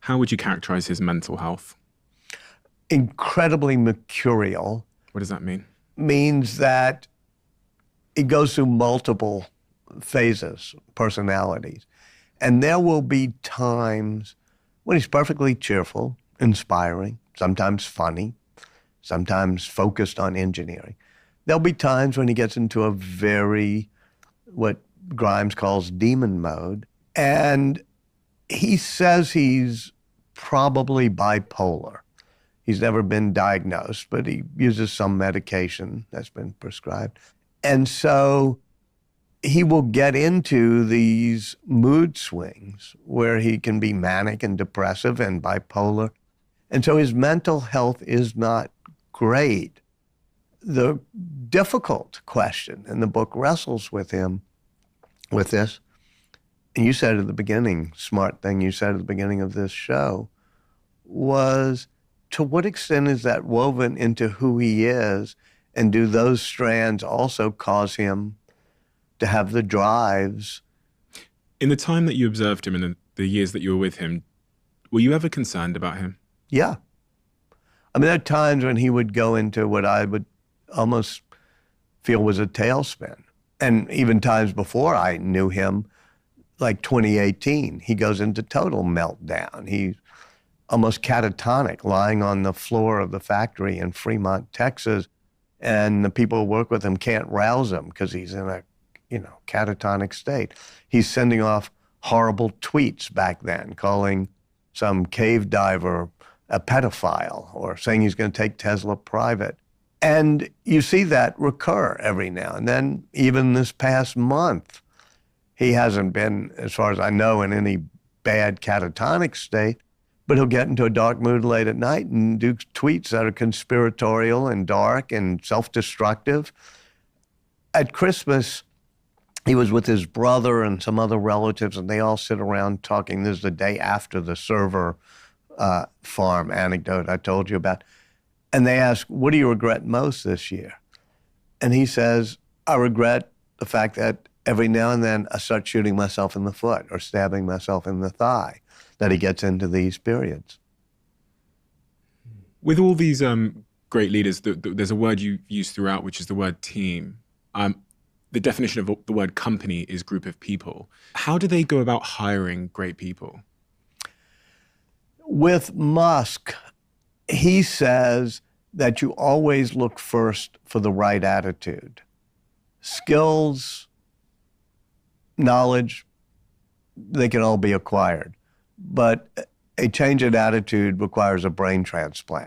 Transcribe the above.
How would you characterize his mental health? Incredibly mercurial. What does that mean? Means that it goes through multiple phases, personalities. And there will be times when he's perfectly cheerful, inspiring, sometimes funny, sometimes focused on engineering. There'll be times when he gets into a very, what Grimes calls demon mode. And he says he's probably bipolar. He's never been diagnosed, but he uses some medication that's been prescribed. And so he will get into these mood swings where he can be manic and depressive and bipolar. And so his mental health is not great. The difficult question, and the book wrestles with him with this, and you said at the beginning, smart thing you said at the beginning of this show, was to what extent is that woven into who he is, and do those strands also cause him to have the drives? In the time that you observed him, in the years that you were with him, were you ever concerned about him? Yeah. I mean, there are times when he would go into what I would almost feel was a tailspin. And even times before I knew him, like 2018, he goes into total meltdown. He's almost catatonic, lying on the floor of the factory in Fremont, Texas, and the people who work with him can't rouse him because he's in a, catatonic state. He's sending off horrible tweets back then, calling some cave diver a pedophile or saying he's going to take Tesla private. And you see that recur every now and then. Even this past month, he hasn't been, as far as I know, in any bad catatonic state, but he'll get into a dark mood late at night and do tweets that are conspiratorial and dark and self-destructive. At Christmas, he was with his brother and some other relatives, and they all sit around talking. This is the day after the server farm anecdote I told you about. And they ask, what do you regret most this year? And he says, I regret the fact that every now and then I start shooting myself in the foot or stabbing myself in the thigh, that he gets into these periods. With all these great leaders, there's a word you use throughout, which is the word team. The definition of the word company is group of people. How do they go about hiring great people? With Musk, he says that you always look first for the right attitude. Skills, knowledge, they can all be acquired. But a change in attitude requires a brain transplant.